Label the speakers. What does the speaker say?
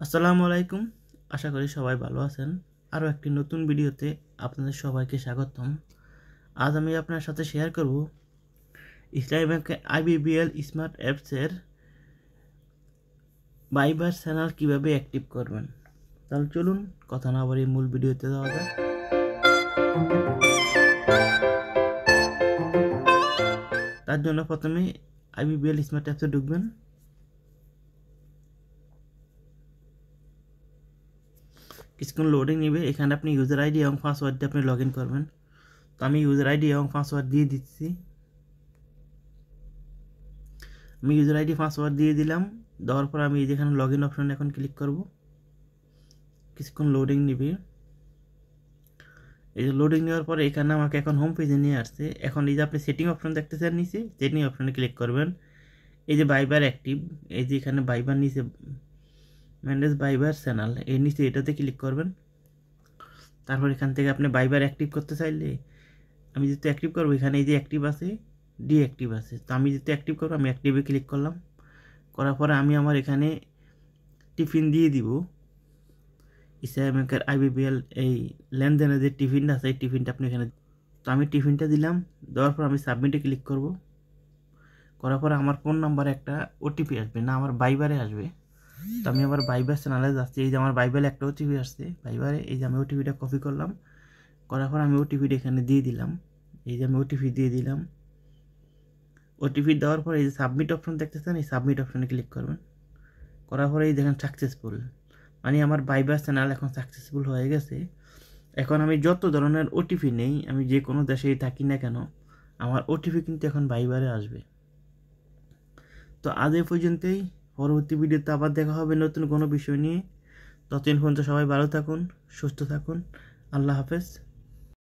Speaker 1: আসসালামু আলাইকুম। আশা করি সবাই ভালো আছেন। আরও একটি নতুন ভিডিওতে আপনাদের সবাইকে স্বাগতম। আজ আমি আপনার সাথে শেয়ার করব ইসলামী ব্যাংকের আইবিবিএল স্মার্ট অ্যাপসের বাইবার চ্যানেল কীভাবে অ্যাক্টিভ করবেন। তাহলে চলুন কথা না বলে মূল ভিডিওতে যাওয়া যাক। তার জন্য প্রথমে আইবিবিএল স্মার্ট অ্যাপসে ঢুকবেন। কিছুক্ষণ লোডিং নেবে। এখানে আপনি ইউজার আইডি এবং পাসওয়ার্ড দিয়ে আপনি লগ ইন করবেন। তো আমি ইউজার আইডি এবং পাসওয়ার্ড দিয়ে দিচ্ছি। আমি ইউজার আইডি পাসওয়ার্ড দিয়ে দিলাম। দেওয়ার পর আমি যেখানে লগ ইন অপশানে এখন ক্লিক করব। কিছুক্ষণ লোডিং নেবে। এই যে লোডিং নেওয়ার পরে এখানে আমাকে এখন হোম পেজে নিয়ে আসছে। এখন এই যে আপনি সেটিং অপশন দেখতেছেন নিচে, সেটিং অপশানে ক্লিক করবেন। এই যে বাইবার অ্যাক্টিভ, এই যে এখানে বাইবার নিচে ম্যানেজ বাইবার চ্যানেল, এই নিচে এটাতে ক্লিক করবেন। তারপর এখান থেকে আপনি বাইবার অ্যাক্টিভ করতে চাইলে আমি যেহেতু অ্যাক্টিভ করবো, এখানে এই যে অ্যাক্টিভ আছে, ডিঅ্যাক্টিভ আছে। তো আমি যেহেতু অ্যাক্টিভ করবো আমি অ্যাক্টিভে ক্লিক করলাম। করার পরে আমি আমার এখানে টিফিন দিয়ে দিব। ইসলামী ব্যাংকের আইবিবিএল এই লেনদেনের যে টিফিনটা আছে এই টিফিনটা আপনি এখানে, তো আমি টিফিনটা দিলাম। দেওয়ার পর আমি সাবমিটে ক্লিক করব। করার পর আমার ফোন নাম্বারে একটা ওটিপি আসবে, না আমার বাইবারে আসবে। তো আমি আমার বাইবার চ্যানেলে যাচ্ছি। এই যে আমার বাইবারে একটা ওটিপি আসছে বাইবারে, এই যে আমি ওটিপিটা কপি করলাম। করার পর আমি ওটিপিটা এখানে দিয়ে দিলাম। এই যে আমি ওটিপি দিয়ে দিলাম। ওটিপি দেওয়ার পর এই যে সাবমিট অপশন দেখতেছেন, এই সাবমিট অপশনে ক্লিক করবেন। করার পরে এই দেখেন সাকসেসফুল, মানে আমার বাইবার চ্যানেল এখন সাকসেসফুল হয়ে গেছে। এখন আমি যত ধরনের ওটিপি নেই, আমি যে কোনো দেশেই থাকি না কেন, আমার ওটিপি কিন্তু এখন বাইবারে আসবে। তো আজ এই পর্যন্তই। পরবর্তী ভিডিওতে আবার দেখা হবে নতুন কোনো বিষয় নিয়ে। ততদিন পর্যন্ত সবাই ভালো থাকুন, সুস্থ থাকুন। আল্লাহ হাফেজ।